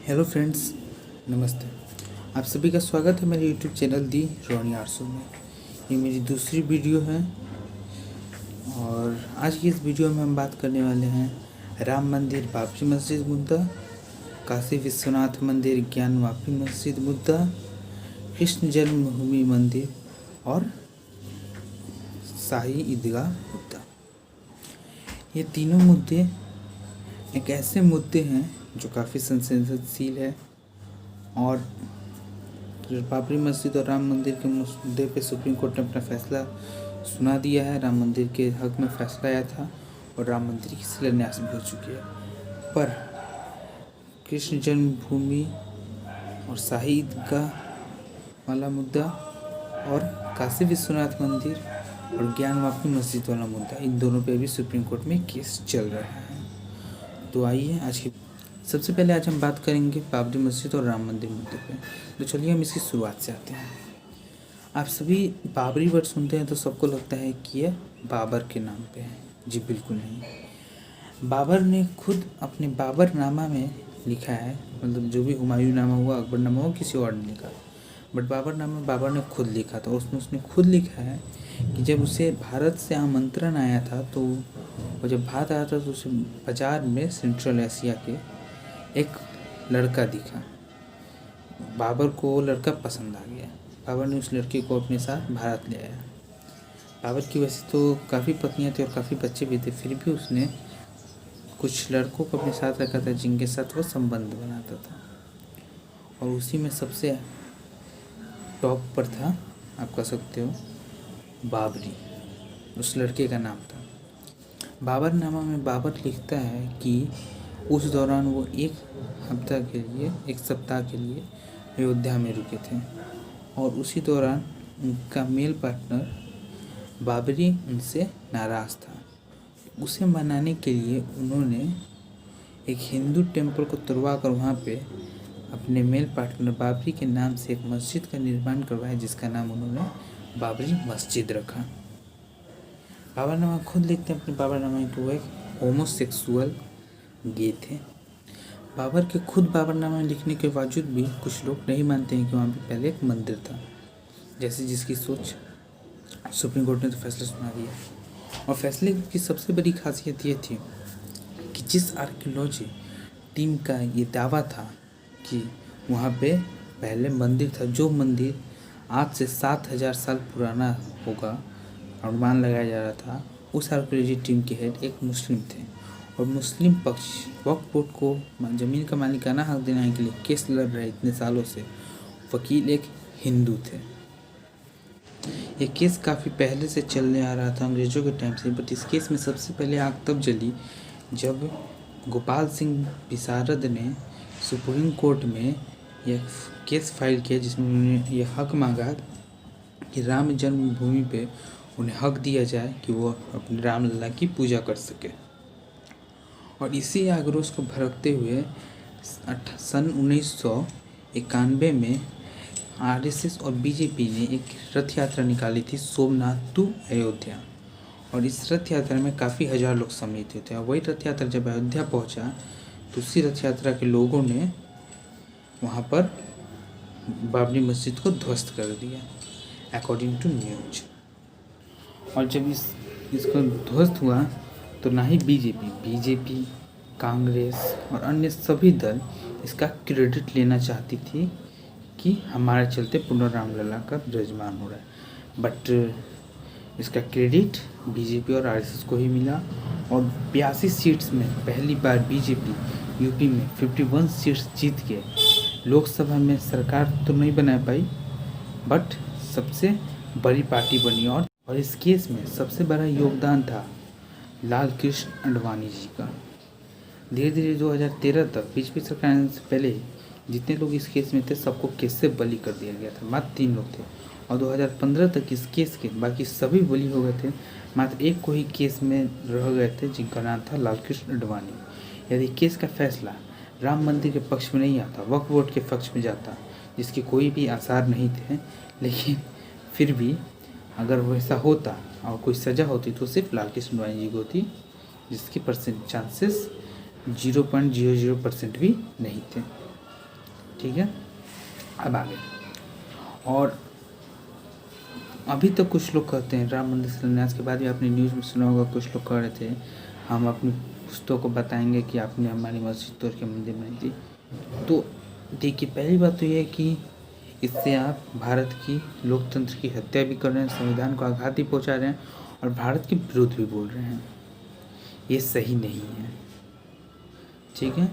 Hello friends, नमस्ते। आप सभी का स्वागत है मेरे यूट्यूब चैनल दी रोनी आरसू में। ये मेरी दूसरी वीडियो है और आज की इस वीडियो में हम बात करने वाले हैं राम मंदिर बाबरी मस्जिद मुद्दा, काशी विश्वनाथ मंदिर ज्ञानवापी मस्जिद मुद्दा, कृष्ण जन्मभूमि मंदिर और शाही ईदगाह मुद्दा। ये तीनों मुद्दे एक ऐसे मुद्दे हैं जो काफ़ी संवेदनशील है और बाबरी मस्जिद और राम मंदिर के मुद्दे पे सुप्रीम कोर्ट ने अपना फैसला सुना दिया है। राम मंदिर के हक में फैसला आया था और राम मंदिर की शिलान्यास भी हो चुकी है, पर कृष्ण जन्मभूमि और शाही ईदगाह वाला मुद्दा और काशी विश्वनाथ मंदिर और ज्ञानवापी मस्जिद वाला मुद्दा, इन दोनों पे भी सुप्रीम कोर्ट में केस चल रहा है। तो आइए सबसे पहले आज हम बात करेंगे बाबरी मस्जिद और राम मंदिर मुद्दे पे। तो चलिए हम इसकी शुरुआत से आते हैं। आप सभी बाबरी वर्ड सुनते हैं तो सबको लगता है कि यह बाबर के नाम पे है। जी बिल्कुल नहीं। बाबर ने खुद अपने बाबरनामा में लिखा है, मतलब जो भी हुमायूं नामा हुआ, अकबरनामा हुआ, किसी और ने लिखा, बट बाबरनामा बाबर ने खुद लिखा था। उसमें उसने खुद लिखा है कि जब उसे भारत से आमंत्रण आया था तो वो जब भारत आया था तो उसे बाजार में सेंट्रल एशिया के एक लड़का दिखा। बाबर को वो लड़का पसंद आ गया। बाबर ने उस लड़के को अपने साथ भारत ले आया। बाबर की वैसे तो काफ़ी पत्नियां थी और काफ़ी बच्चे भी थे, फिर भी उसने कुछ लड़कों को अपने साथ रखा था जिनके साथ वो संबंध बनाता था, और उसी में सबसे टॉप पर था, आप कह सकते हो, बाबरी। उस लड़के का नाम था। बाबरनामा में बाबर लिखता है कि उस दौरान वो एक सप्ताह के लिए अयोध्या में रुके थे और उसी दौरान उनका मेल पार्टनर बाबरी उनसे नाराज़ था। उसे मनाने के लिए उन्होंने एक हिंदू टेम्पल को तुड़वा कर वहाँ पे अपने मेल पार्टनर बाबरी के नाम से एक मस्जिद का निर्माण करवाया, जिसका नाम उन्होंने बाबरी मस्जिद रखा। बाबरनामा खुद लिखते हैं अपने बाबरनामा कि वो एक होमोसेक्सुअल गे थे। बाबर के खुद बाबरनामा लिखने के बावजूद भी कुछ लोग नहीं मानते हैं कि वहाँ पे पहले एक मंदिर था, जैसे जिसकी सोच सुप्रीम कोर्ट ने तो फैसला सुना दिया। और फैसले की सबसे बड़ी खासियत ये थी कि जिस आर्कियोलॉजी टीम का ये दावा था कि वहाँ पे पहले मंदिर था, जो मंदिर आज से 7,000 साल पुराना होगा, अनुमान लगाया जा रहा था, उस आर्कियोलॉजी टीम के हेड एक मुस्लिम थे और मुस्लिम पक्ष वक्फ बोर्ड को ज़मीन का मालिकाना हक दिलाने के लिए केस लड़ रहे इतने सालों से। वकील एक हिंदू थे। ये केस काफ़ी पहले से चलने आ रहा था, अंग्रेज़ों के टाइम से, बट इस केस में सबसे पहले आग तब जली जब गोपाल सिंह विशारद ने सुप्रीम कोर्ट में यह केस फाइल किया, जिसमें उन्होंने यह हक मांगा कि राम जन्मभूमि पे उन्हें हक दिया जाए कि वो अपने रामलला की पूजा कर सके। और इसी आक्रोश को भड़कते हुए सन 1991 में आरएसएस और बीजेपी ने एक रथ यात्रा निकाली थी, सोमनाथ टू अयोध्या, और इस रथ यात्रा में काफ़ी हज़ार लोग सम्मिलित हुए थे। और वही रथ यात्रा जब अयोध्या पहुंचा तो उसी रथ यात्रा के लोगों ने वहां पर बाबरी मस्जिद को ध्वस्त कर दिया, अकॉर्डिंग टू न्यूज। और जब इसको ध्वस्त हुआ तो ना ही बीजेपी, कांग्रेस और अन्य सभी दल इसका क्रेडिट लेना चाहती थी कि हमारे चलते पुनः रामलला का विराजमान हो रहा है, बट इसका क्रेडिट बीजेपी और आरएसएस को ही मिला। और 82 सीट्स में पहली बार बीजेपी यूपी में 51 सीट्स जीत के लोकसभा में सरकार तो नहीं बना पाई, बट सबसे बड़ी पार्टी बनी। और इस केस में सबसे बड़ा योगदान था लाल कृष्ण आडवाणी जी का। धीरे धीरे 2013 तक बीजेपी सरकार आने से पहले जितने लोग इस केस में थे सबको केस से बली कर दिया गया था। मात्र 3 लोग थे और 2015 तक इस केस के बाकी सभी बली हो गए थे। मात्र एक को ही केस में रह गए थे, जिनका नाम था लाल कृष्ण आडवाणी। यदि केस का फैसला राम मंदिर के पक्ष में नहीं आता, वक्फ बोर्ड के पक्ष में जाता, जिसके कोई भी आसार नहीं थे, लेकिन फिर भी अगर वैसा होता और कोई सज़ा होती तो सिर्फ लाल कृष्ण आडवाणी जी को होती, जिसकी चांसेस 0.00% भी नहीं थे। ठीक है, अब आगे। और अभी तो कुछ लोग कहते हैं राम मंदिर शिलान्यास के बाद भी आपने न्यूज़ में सुना होगा, कुछ लोग कह रहे थे हम अपनी पुस्तकों को बताएंगे कि आपने हमारी मस्जिद तोड़ के मंदिर बनाई थी। तो देखिए, पहली बात तो ये है कि इससे आप भारत की लोकतंत्र की हत्या भी कर रहे हैं, संविधान को आघात भी पहुंचा रहे हैं और भारत के विरुद्ध भी बोल रहे हैं। ये सही नहीं है, ठीक है।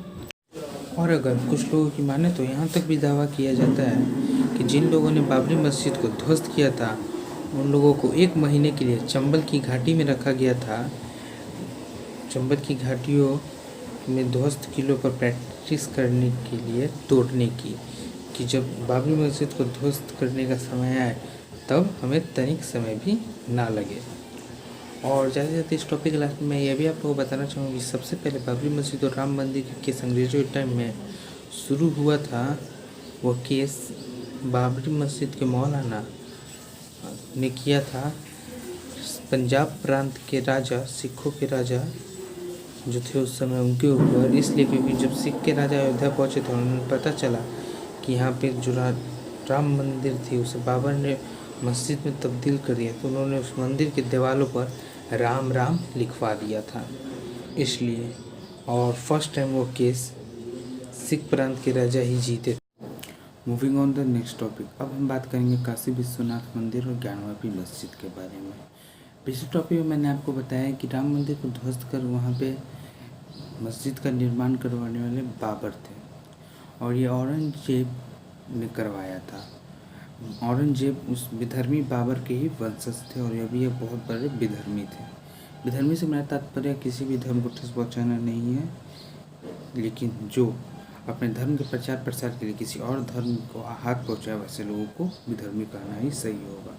और अगर कुछ लोगों की माने तो यहाँ तक भी दावा किया जाता है कि जिन लोगों ने बाबरी मस्जिद को ध्वस्त किया था उन लोगों को 1 महीने के लिए चंबल की घाटी में रखा गया था। चंबल की घाटियों में ध्वस्त किलों पर प्रैक्टिस करने के लिए तोड़ने की, कि जब बाबरी मस्जिद को ध्वस्त करने का समय आए तब हमें तनिक समय भी ना लगे। और जाते जाते इस टॉपिक के लास्ट में मैं ये भी आप लोगों को बताना चाहूँगी कि सबसे पहले बाबरी मस्जिद और राम मंदिर के केस अंग्रेजों के टाइम में शुरू हुआ था। वो केस बाबरी मस्जिद के मौलाना ने किया था पंजाब प्रांत के राजा, सिखों के राजा जो थे उस समय, उनके ऊपर। इसलिए क्योंकि जब सिख के राजा अयोध्या पहुँचे थे उन्हें पता चला कि यहाँ पे जो राम मंदिर थी उसे बाबर ने मस्जिद में तब्दील कर दिया, तो उन्होंने उस मंदिर के दीवारों पर राम राम लिखवा दिया था, इसलिए। और फर्स्ट टाइम वो केस सिख प्रांत के राजा ही जीते। Moving on the next topic, अब हम बात करेंगे काशी विश्वनाथ मंदिर और ज्ञानवापी मस्जिद के बारे में। पिछले टॉपिक में मैंने आपको बताया कि राम मंदिर को ध्वस्त कर वहाँ पे मस्जिद का निर्माण करवाने वाले बाबर थे और ये औरंगजेब ने करवाया था। औरंगजेब उस विधर्मी बाबर के ही वंशज थे और ये भी एक बहुत बड़े विधर्मी थे। विधर्मी से मेरा तात्पर्य किसी भी धर्म को ठेस पहुँचाना नहीं है, लेकिन जो अपने धर्म के प्रचार प्रसार के लिए किसी और धर्म को हाथ पहुँचाए वैसे लोगों को विधर्मी कहना ही सही होगा।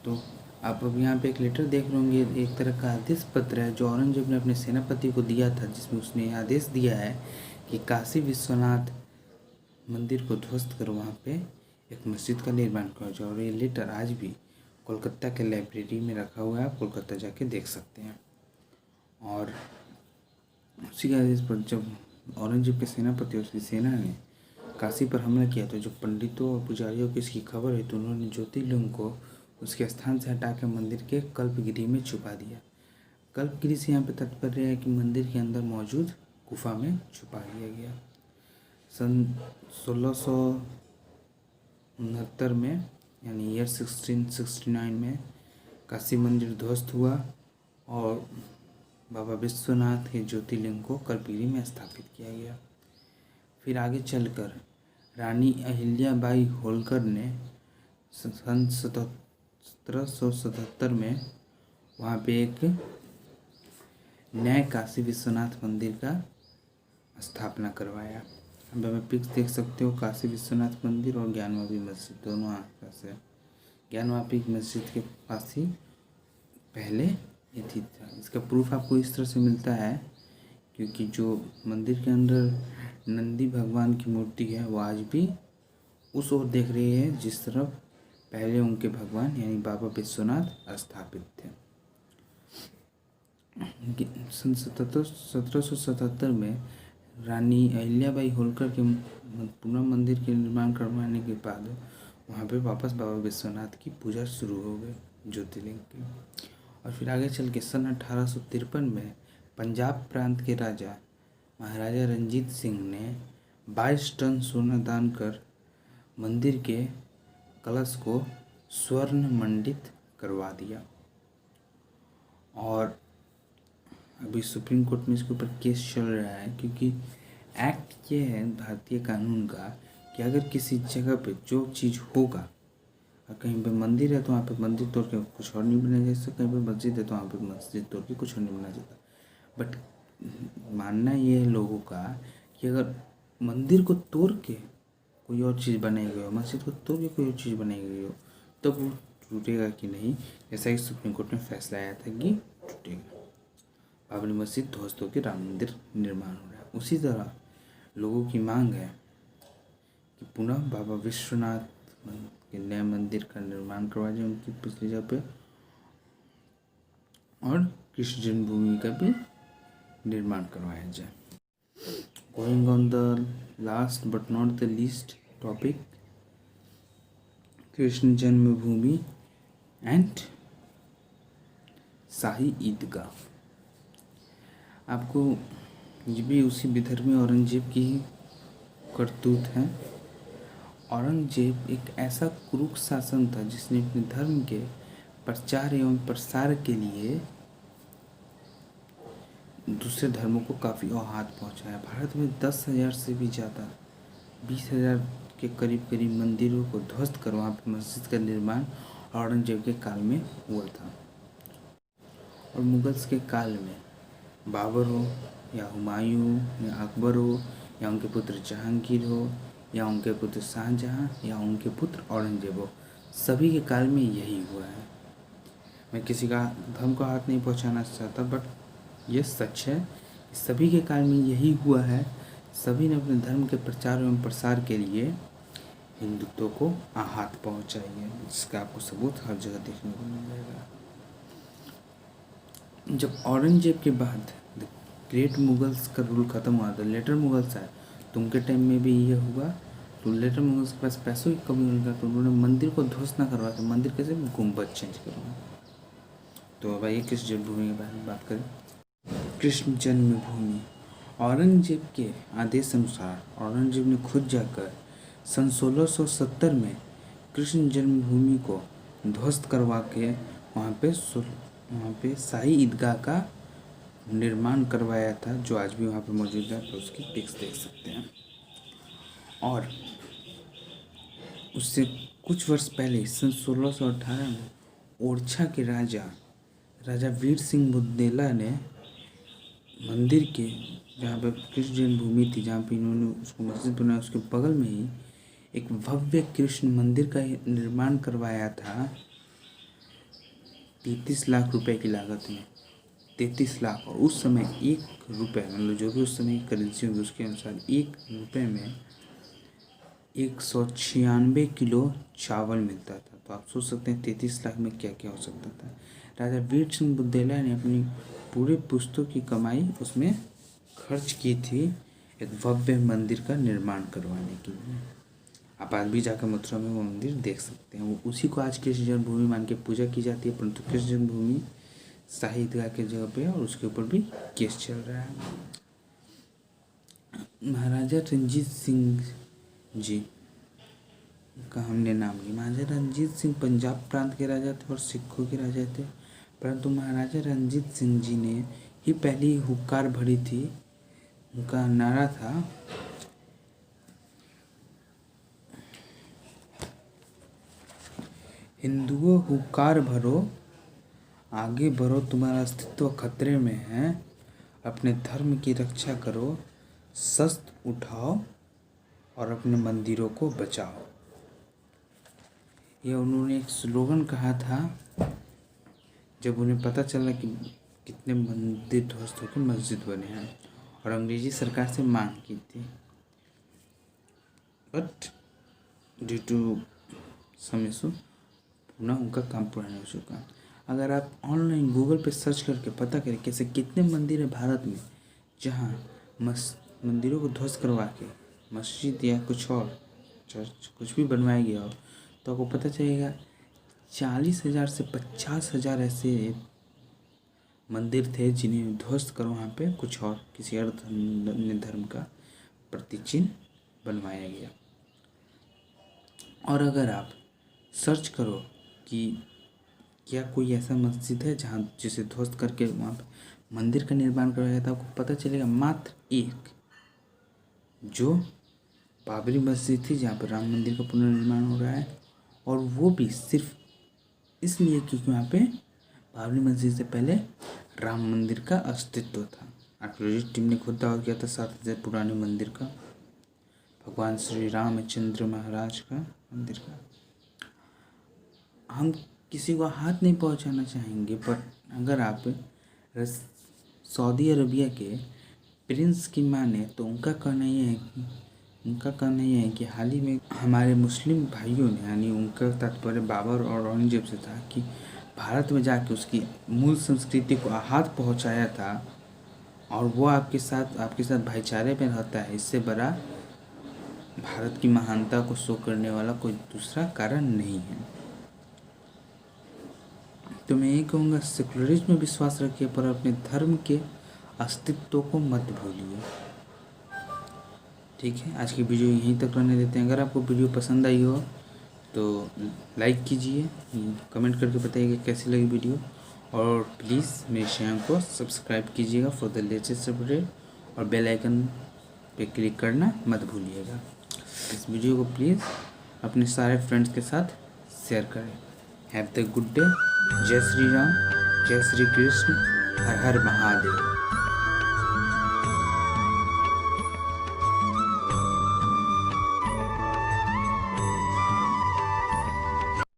तो आप अब यहाँ पे एक लेटर देख रहे होंगे, एक तरह का आदेश पत्र है जो औरंगजेब ने अपने सेनापति को दिया था, जिसमें उसने आदेश दिया है कि काशी विश्वनाथ मंदिर को ध्वस्त कर वहाँ पे एक मस्जिद का निर्माण किया जाए। और ये लेटर आज भी कोलकाता के लाइब्रेरी में रखा हुआ है, आप कोलकाता जाके देख सकते हैं। और उसी के आदेश पर जब औरंगजेब के सेनापति और उसकी सेना ने काशी पर हमला किया तो जो पंडितों और पुजारियों की इसकी खबर है तो उन्होंने ज्योतिर्लिंग को उसके स्थान से हटा कर मंदिर के कल्पगिरी में छुपा दिया। कल्पगिरी से यहाँ पे तात्पर्य है कि मंदिर के अंदर मौजूद गुफा में छुपा दिया गया। सन 1669 में यानी ईयर 1669 में काशी मंदिर ध्वस्त हुआ और बाबा विश्वनाथ के ज्योतिर्लिंग को कल्पगिरी में स्थापित किया गया। फिर आगे चलकर रानी अहिल्याबाई होलकर ने सन 1777 में वहाँ पे एक नए काशी विश्वनाथ मंदिर का स्थापना करवाया। अब हमें पिक्स देख सकते हो, काशी विश्वनाथ मंदिर और ज्ञानवापी मस्जिद दोनों आसपास है। ज्ञानवापी मस्जिद के पास ही पहले ये थी। इसका प्रूफ आपको इस तरह से मिलता है क्योंकि जो मंदिर के अंदर नंदी भगवान की मूर्ति है वो आज भी उस ओर देख रही है जिस तरफ पहले उनके भगवान यानी बाबा विश्वनाथ स्थापित थे। सन 1777 में रानी अहिल्याबाई होलकर के पुनः मंदिर के निर्माण करवाने के बाद वहाँ पे वापस बाबा विश्वनाथ की पूजा शुरू हो गई ज्योतिर्लिंग की। और फिर आगे चल के सन 1853 में पंजाब प्रांत के राजा महाराजा रंजीत सिंह ने 22 टन सोना दान कर मंदिर के कलश को स्वर्ण मंडित करवा दिया। और अभी सुप्रीम कोर्ट में इसके ऊपर केस चल रहा है क्योंकि एक्ट ये है भारतीय कानून का कि अगर किसी जगह पे जो चीज़ होगा, और कहीं पे मंदिर है तो वहाँ पे मंदिर तोड़ के कुछ और नहीं बनाया जा सकता, कहीं पे मस्जिद है तो वहाँ पे मस्जिद तोड़ के कुछ और नहीं बनाया जाता। बट मानना ये है लोगों का कि अगर मंदिर को तोड़ के कोई और चीज़ बनाई गई हो, मस्जिद को तोड़ के कोई और चीज़ बनाई गई हो, तब वो टूटेगा कि नहीं, जैसा कि सुप्रीम कोर्ट ने फैसला आया था कि टूटेगा। बाबरी मस्जिद ध्वस्त होकर राम मंदिर निर्माण हो रहा है। उसी तरह लोगों की मांग है कि पुनः बाबा विश्वनाथ के नए मंदिर का निर्माण करवा जाए उनकी पिछली जगह पे, और कृष्ण जन्मभूमि का भी निर्माण करवाया जाए। Going on the last but not the least topic, Krishna Janmabhoomi and Shahi Idgah. आपको ये भी उसी विधर्मी औरंगजेब की ही करतूत है। औरंगजेब एक ऐसा क्रूर शासन था जिसने अपने धर्म के प्रचार एवं प्रसार के लिए दूसरे धर्मों को काफ़ी औहात पहुंचाया। भारत में 10,000 से भी ज़्यादा 20,000 के करीब करीब मंदिरों को ध्वस्त कर वहाँ पर मस्जिद का निर्माण औरंगजेब के काल में हुआ था। और मुगल्स के काल में बाबर हो या हुमायूं या अकबर हो या उनके पुत्र जहांगीर हो या उनके पुत्र शाहजहां या उनके पुत्र औरंगजेब हो, सभी के काल में यही हुआ है। मैं किसी का धर्म को हाथ नहीं पहुंचाना चाहता, बट ये सच है, सभी के काल में यही हुआ है। सभी ने अपने धर्म के प्रचार एवं प्रसार के लिए हिंदुत्व को आहत पहुंचाई है, जिसका आपको सबूत हर जगह देखने को मिल जाएगा। जब औरंगजेब के बाद ग्रेट मुगल्स का रूल ख़त्म हुआ था, लेटर मुगल्स आए, तो उनके टाइम में भी ये हुआ। तो लेटर मुगल्स के पास पैसों की कमी होने का, तो उन्होंने मंदिर को ध्वस्त ना करवा, तो मंदिर कैसे गुम्बद चेंज करवा। तो अब आइए कृष्ण जन्मभूमि के बारे में बात करें। कृष्ण जन्मभूमि औरंगजेब के आदेश अनुसार औरंगजेब ने खुद जाकर सन 1670 में कृष्ण जन्मभूमि को ध्वस्त करवा के वहाँ पे शाही ईदगाह का निर्माण करवाया था, जो आज भी वहाँ पे मौजूद है। तो उसकी पिक्स देख सकते हैं। और उससे कुछ वर्ष पहले सन 1618 में ओरछा के राजा वीर सिंह बुंदेला ने मंदिर के, जहाँ पे कृष्ण जन्मभूमि थी, जहाँ पे इन्होंने उसको मस्जिद बनाया, उसके बगल में ही एक भव्य कृष्ण मंदिर का निर्माण करवाया था 33 लाख रुपए की लागत में। 33 लाख। और उस समय 1 रुपये, मतलब जो भी उस समय की करेंसी होगी उसके अनुसार 1 रुपये में 196 किलो चावल मिलता था। तो आप सोच सकते हैं 33 लाख में क्या क्या हो सकता था। राजा वीर सिंह बुंदेला ने अपनी पूरे पुश्तों की कमाई उसमें खर्च की थी एक भव्य मंदिर का निर्माण करवाने के लिए। आप आज भी जाकर मथुरा में वो मंदिर देख सकते हैं। वो उसी को आज कृष्ण जन्मभूमि मान के पूजा की जाती है, परंतु कृष्ण जन्मभूमि शाही ईदगाह के जगह पे है और उसके ऊपर भी केस चल रहा है। महाराजा रंजीत सिंह जी का हमने नाम लिया। महाराजा रंजीत सिंह पंजाब प्रांत के राजा थे और सिखों के राजा थे, परंतु महाराजा रंजीत सिंह जी ने ही पहली हुक्कार भरी थी। उनका नारा था, हिंदुओं हुक्कार भरो, आगे बढ़ो, तुम्हारा अस्तित्व खतरे में है, अपने धर्म की रक्षा करो, शस्त्र उठाओ और अपने मंदिरों को बचाओ। यह उन्होंने एक स्लोगन कहा था जब उन्हें पता चला कि कितने मंदिर ध्वस्त होकर मस्जिद बने हैं और अंग्रेजी सरकार से मांग की थी, but due to some issue पुनः उनका काम पूरा नहीं हो चुका। अगर आप ऑनलाइन गूगल पे सर्च करके पता करें कैसे कितने मंदिर है भारत में जहाँ मंदिरों को ध्वस्त करवा के मस्जिद या कुछ और चर्च कुछ भी बनवाया गया हो, तो आपको पता चलेगा 40,000 से 50,000 ऐसे मंदिर थे जिन्हें ध्वस्त कर वहाँ पे कुछ और किसी और धर्म का प्रतिचिन्ह बनवाया गया। और अगर आप सर्च करो कि क्या कोई ऐसा मस्जिद है जहाँ जिसे ध्वस्त करके वहाँ पे मंदिर का निर्माण करवाया था, आपको पता चलेगा मात्र एक, जो बाबरी मस्जिद थी जहाँ पर राम मंदिर का पुनर्निर्माण हो रहा है। और वो भी सिर्फ इसलिए क्योंकि वहाँ पे बाबरी मस्जिद से पहले राम मंदिर का अस्तित्व था। आर्कियोलॉजी टीम ने खुद दावा किया था 7,000 पुराने मंदिर का, भगवान श्री रामचंद्र महाराज का मंदिर का। हम किसी को हाथ नहीं पहुंचाना चाहेंगे, पर अगर आप सऊदी अरबिया के प्रिंस की माने तो उनका कहना यह है कि हाल ही में हमारे मुस्लिम भाइयों ने, यानी उनका तात्पर्य बाबर और औरंगजेब से था, कि भारत में जाके उसकी मूल संस्कृति को आहत पहुंचाया था और वो आपके साथ भाईचारे में रहता है। इससे बड़ा भारत की महानता को शो करने वाला कोई दूसरा कारण नहीं है। तो मैं यही कहूँगा, सेकुलरिज्म में विश्वास रखिए पर अपने धर्म के अस्तित्व को मत भूलिए। ठीक है, आज की वीडियो यहीं तक रहने देते हैं। अगर आपको वीडियो पसंद आई हो तो लाइक कीजिए, कमेंट करके बताइएगा कैसी लगी वीडियो, और प्लीज़ मेरे चैनल को सब्सक्राइब कीजिएगा फॉर द लेटेस्ट अपडेट, और बेल आइकन पे क्लिक करना मत भूलिएगा। इस वीडियो को प्लीज़ अपने सारे फ्रेंड्स के साथ शेयर करें। Have the good day. जय श्री राम, जय श्री कृष्ण, हर हर महादेव।